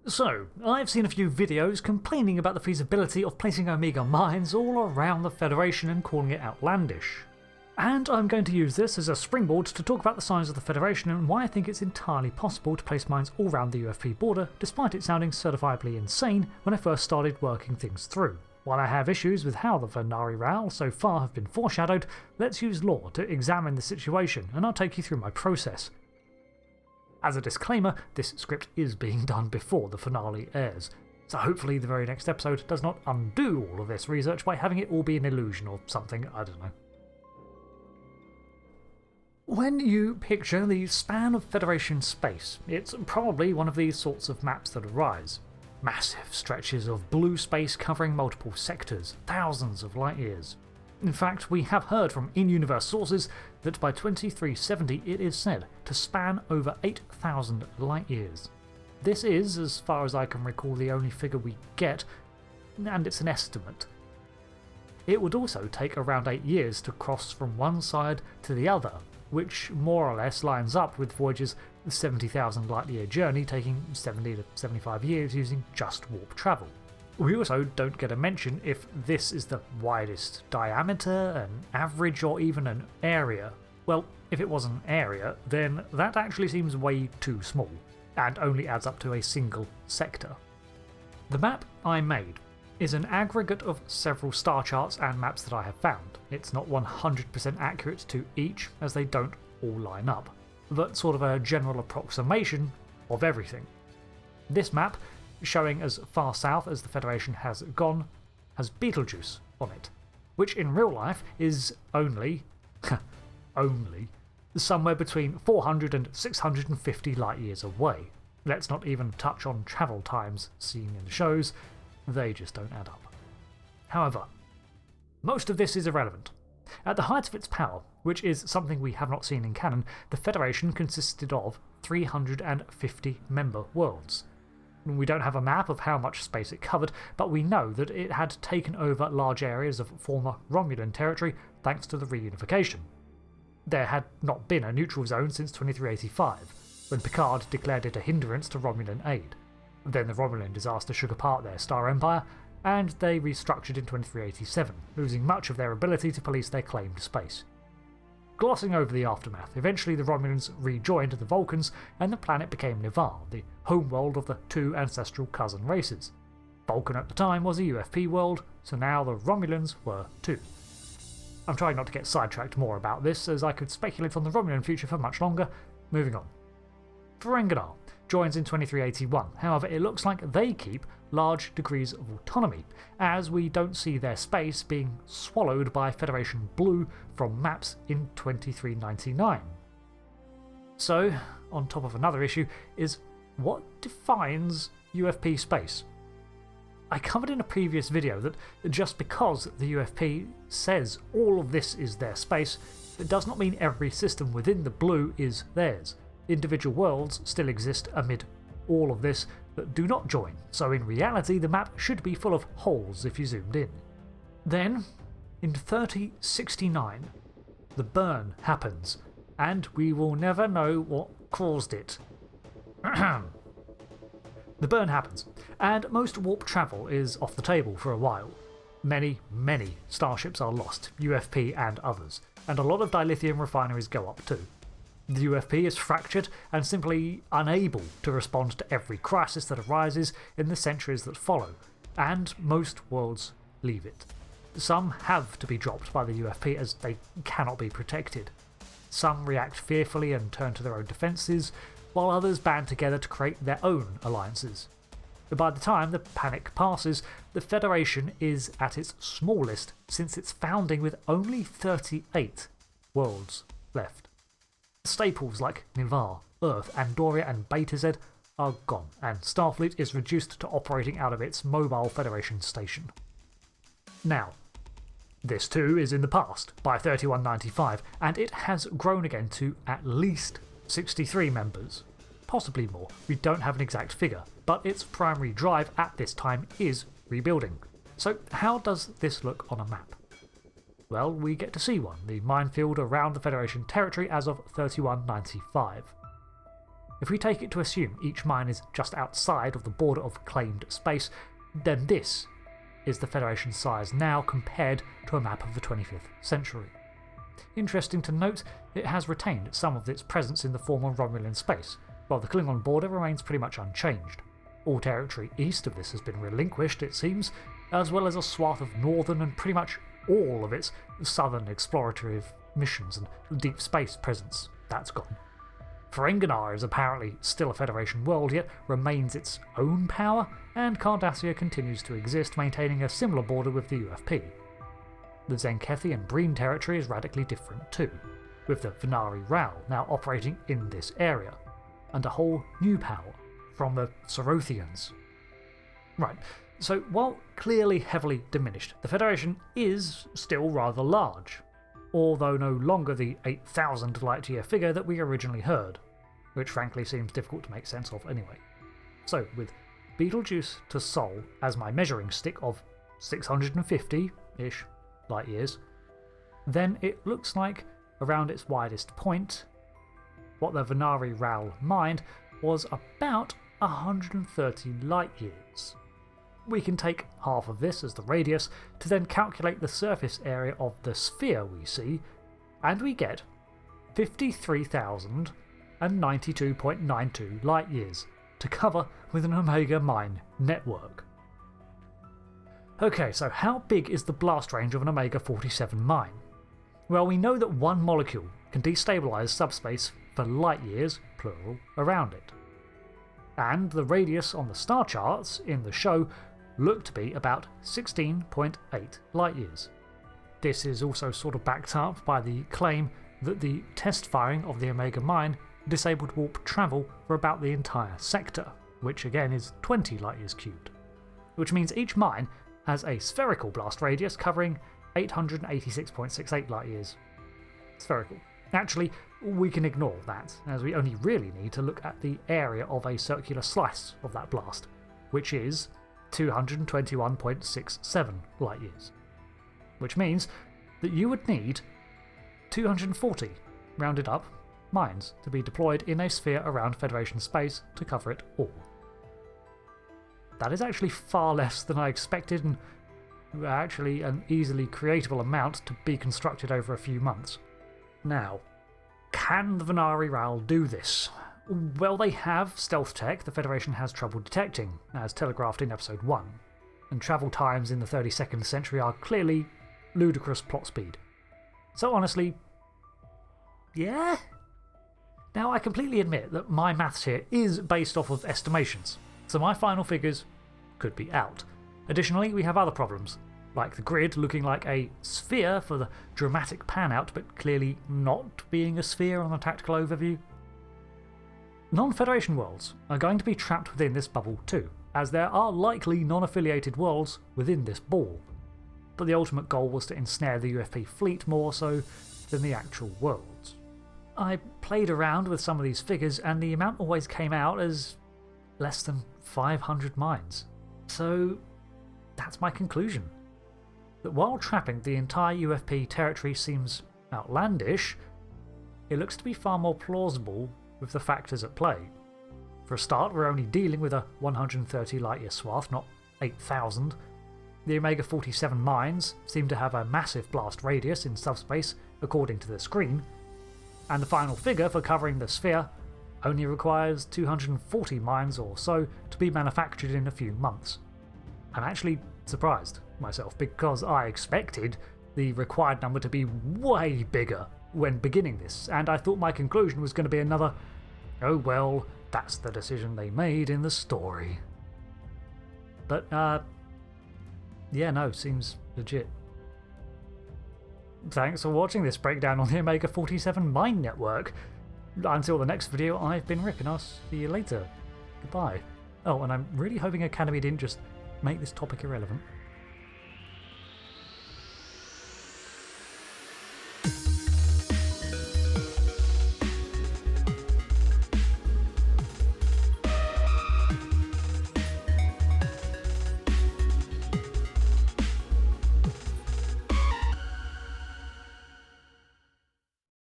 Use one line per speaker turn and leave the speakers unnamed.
So, I've seen a few videos complaining about the feasibility of placing Omega mines all around the Federation and calling it outlandish. And I'm going to use this as a springboard to talk about the size of the Federation and why I think it's entirely possible to place mines all around the UFP border, despite it sounding certifiably insane when I first started working things through. While I have issues with how the Venari Ral so far have been foreshadowed, let's use lore to examine the situation, and I'll take you through my process. As a disclaimer, this script is being done before the finale airs, so hopefully the very next episode does not undo all of this research by having it all be an illusion or something, I don't know. When you picture the span of Federation space, it's probably one of these sorts of maps that arise. Massive stretches of blue space covering multiple sectors, thousands of light years. In fact, we have heard from in-universe sources that by 2370 it is said to span over 8,000 light years. This is, as far as I can recall, the only figure we get, and it's an estimate. It would also take around 8 years to cross from one side to the other, which more or less lines up with Voyager's 70,000 light-year journey taking 70 to 75 years using just warp travel. We also don't get a mention if this is the widest diameter, an average, or even an area. Well, if it was an area, then that actually seems way too small, and only adds up to a single sector. The map I made is an aggregate of several star charts and maps that I have found. It's not 100% accurate to each, as they don't all line up, but sort of a general approximation of everything. This map, showing as far south as the Federation has gone, has Betelgeuse on it, which in real life is only somewhere between 400 and 650 light years away. Let's not even touch on travel times seen in the shows, they just don't add up. However, most of this is irrelevant. At the height of its power, which is something we have not seen in canon, the Federation consisted of 350 member worlds. We don't have a map of how much space it covered, but we know that it had taken over large areas of former Romulan territory thanks to the reunification. There had not been a neutral zone since 2385, when Picard declared it a hindrance to Romulan aid. Then the Romulan disaster shook apart their star empire, and they restructured in 2387, losing much of their ability to police their claimed space. Glossing over the aftermath, eventually the Romulans rejoined the Vulcans, and the planet became Ni'Var, the homeworld of the two ancestral cousin races. Vulcan at the time was a UFP world, so now the Romulans were too. I'm trying not to get sidetracked more about this, as I could speculate on the Romulan future for much longer. Moving on. Ferenginar joins in 2381, however it looks like they keep large degrees of autonomy, as we don't see their space being swallowed by Federation Blue from maps in 2399. So, on top of another issue, is what defines UFP space? I covered in a previous video that just because the UFP says all of this is their space, it does not mean every system within the blue is theirs. Individual worlds still exist amid all of this that do not join, so in reality the map should be full of holes if you zoomed in. Then, in 3069, the burn happens, and we will never know what caused it. The burn happens, and most warp travel is off the table for a while. Many starships are lost, UFP and others, and a lot of dilithium refineries go up too. The UFP is fractured and simply unable to respond to every crisis that arises in the centuries that follow, and most worlds leave it. Some have to be dropped by the UFP as they cannot be protected. Some react fearfully and turn to their own defences, while others band together to create their own alliances. By the time the panic passes, the Federation is at its smallest since its founding, with only 38 worlds left. Staples like Ni'Var, Earth, Andoria and Beta Z are gone, and Starfleet is reduced to operating out of its mobile Federation station. Now, this too is in the past, by 3195, and it has grown again to at least 63 members. Possibly more, we don't have an exact figure, but its primary drive at this time is rebuilding. So how does this look on a map? Well, we get to see one, the minefield around the Federation territory as of 3195. if we take it to assume each mine is just outside of the border of claimed space, then this is the Federation's size now compared to a map of the 25th century. Interesting to note, it has retained some of its presence in the former Romulan space, while the Klingon border remains pretty much unchanged. All territory east of this has been relinquished, it seems, as well as a swath of northern and pretty much all of its southern explorative missions and deep space presence. That's gone. Ferenginar is apparently still a Federation world, yet remains its own power, and Cardassia continues to exist, maintaining a similar border with the UFP. The Zenkethi and Breen territory is radically different too, with the Venari Ral now operating in this area, and a whole new power from the Sorothians. Right, so while clearly heavily diminished, the Federation is still rather large, although no longer the 8,000 light-year figure that we originally heard, which frankly seems difficult to make sense of anyway. So, with Betelgeuse to Sol as my measuring stick of 650-ish light-years, then it looks like, around its widest point, what the Venari Ral mined was about 130 light-years. We can take half of this as the radius to then calculate the surface area of the sphere we see, and we get 53,092.92 light-years to cover with an Omega mine network. Okay, so how big is the blast range of an Omega-47 mine? Well, we know that one molecule can destabilise subspace for light-years, plural, around it. And the radius on the star charts in the show looked to be about 16.8 light-years. This is also sort of backed up by the claim that the test firing of the Omega mine disabled warp travel for about the entire sector, which again is 20 light-years cubed, which means each mine has a spherical blast radius covering 886.68 light-years. Spherical. Actually, we can ignore that, as we only really need to look at the area of a circular slice of that blast, which is 221.67 light-years. Which means that you would need 240, rounded up, mines to be deployed in a sphere around Federation space to cover it all. That is actually far less than I expected, and actually an easily creatable amount to be constructed over a few months. Now, can the Venari Ral do this? Well, they have stealth tech the Federation has trouble detecting, as telegraphed in Episode 1, and travel times in the 32nd century are clearly ludicrous plot speed. So honestly, yeah? Now, I completely admit that my maths here is based off of estimations, so my final figures could be out. Additionally, we have other problems, like the grid looking like a sphere for the dramatic pan-out, but clearly not being a sphere on the tactical overview. Non-Federation worlds are going to be trapped within this bubble too, as there are likely non-affiliated worlds within this ball, but the ultimate goal was to ensnare the UFP fleet more so than the actual worlds. I played around with some of these figures, and the amount always came out as less than 500 mines. So that's my conclusion. That while trapping the entire UFP territory seems outlandish, it looks to be far more plausible with the factors at play. For a start, we're only dealing with a 130 light-year swath, not 8,000. The Omega-47 mines seem to have a massive blast radius in subspace, according to the screen, and the final figure for covering the sphere only requires 240 mines or so to be manufactured in a few months. I'm actually surprised myself, because I expected the required number to be way bigger when beginning this, and I thought my conclusion was going to be another, oh well, that's the decision they made in the story. But, yeah, no, seems legit. Thanks for watching this breakdown on the Omega-47 mine network. Until the next video, I've been Rick, and I'll see you later. Goodbye. Oh, and I'm really hoping Academy didn't just make this topic irrelevant.